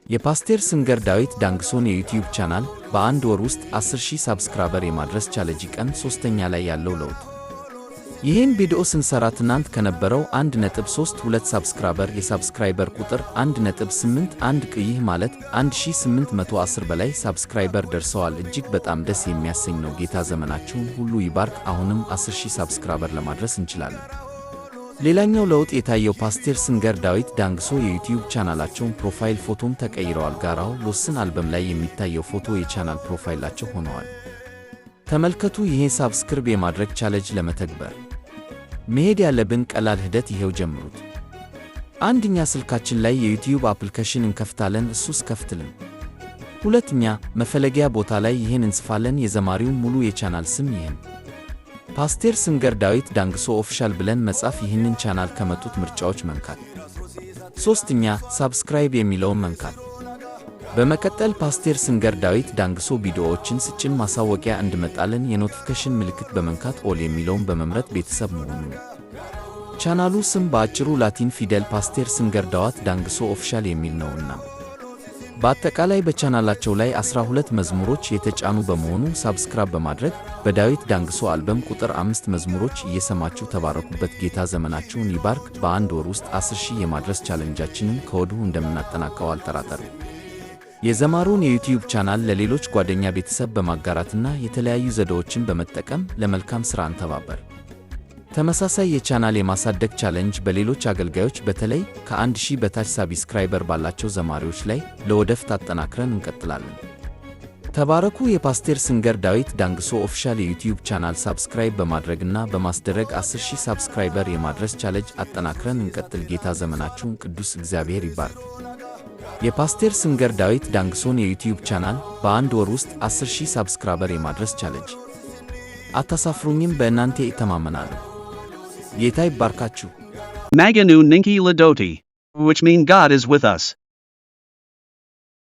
የፓስተር ስንገር ዳዊት ዳንግሶን የዩቲዩብ ቻናል በአንድ ወር ውስጥ 10,000 ሰብስክራይበር የማድረስ ቻሌንጅ ቀን 3ኛ ላይ ያለው ለውጥ። ይህን ቪዲዮ ስንሰራ ትናንት ከነበረው 1.32 የሰብስክራይበር ቁጥር 1.81 ይህ ማለት 1810 በላይ ሰብስክራይበር ደርሰዋል። እጅግ በጣም ደስ የሚያሰኝ ነው። ጌታ ዘመናችሁን ሁሉ ይባርክ። አሁንም 10,000 ሰብስክራይበር ለማድረስ እንችላለን። ሌላኛው ለውጥ የታየው ፓስተር ስንገር ዳዊት ዳንግሶ የዩቲዩብ ቻናላቸውን ፕሮፋይል ፎቶም ተቀይረዋል። ጋራው ሎስን አልበም ላይ የሚታየው ፎቶ የቻናል ፕሮፋይላቸው ሆነዋል። ተመልከቱ። ይሄን ሳብስክራይብ የማድረግ ቻሌንጅ ለመተግበር መሄድ ያለብን ቀላል ሂደት ይሄው ጀምሩት። አንደኛ ስልካችን ላይ የዩቲዩብ አፕሊኬሽን እንከፍታለን። እሱስ ከፍትልን። ሁለተኛ መፈለጊያ ቦታ ላይ ይሄን እንጽፋለን። የዘማሪውን ሙሉ የቻናል ስም ይሄን ፓስተር ስንገር ዳዊት ዳንግሶ ኦፊሻል ብለን መጻፍ። ይህንን ቻናል ከመጡት ምርጫዎች መንካት። ሶስተኛ ሳብስክራይብ የሚለውን መንካት። በመቀጠል ፓስተር ስንገር ዳዊት ዳንግሶ ቪዲዮዎችን ስጭን ማሳወቂያ እንድመጣለን የኖቲፊኬሽን ምልክት በመንካት ኦል የሚለውን በመምረጥ ቤተሰብ መሆኑ ነው። ቻናሉ ስም በአጭሩ ላቲን ፊደል ፓስተር ስንገር ዳዊት ዳንግሶ ኦፊሻል የሚል ነውና በአጠቃላይ በቻናላቸው ላይ 12 መዝሙሮች የተጫኑ በመሆኑ ሳብስክራይብ በማድረግ በዳዊት ዳንግሶ አልበም ቁጥር 5 መዝሙሮች እየሰማችሁ ተባረኩበት። ጌታ ዘመናችሁን ይባርክ። በአንድ ወር ውስጥ 10,000 የማድረስ ቻሌንጃችንን ከወዲሁ እንደምናጠናቀው አልጠራጠርም። የዘማሪውን የዩቲዩብ ቻናል ለሌሎች ጓደኛ ቤተሰብ በማጋራትና የተለያዩ ዘዴዎችን በመጠቀም ለመልካም ሥራ እንተባበር። ተመሳሳይ የቻናል የማሳደግ ቻሌንጅ በሌሎች አገልጋዮች በተለይ ከ1000 በታች ሰብስክራይበር ባላቸው ዘማሪዎች ላይ ለወደፊት አጠናክረን እንቀጥላለን። ተባረኩ። የፓስተር ስንገር ዳዊት ዳንግሶ ኦፊሻል የዩቲዩብ ቻናል ሰብስክራይብ በማድረግና በማስደረግ 10,000 ሰብስክራይበር የማድረስ ቻሌንጅ አጠናክረን እንቀጥል። ጌታ ዘመናችሁን ቅዱስ እግዚአብሔር ይባርክ። የፓስተር ስንገር ዳዊት ዳንግሶን የዩቲዩብ ቻናል በአንድ ወር ውስጥ 10,000 ሰብስክራይበር የማድረስ ቻሌንጅ። አታሳፍሩኝም፣ በእናንተ እተማመናለሁ። ጌታ ይባርካችሁ። Maganu Ninki Ladoti, which mean God is with us.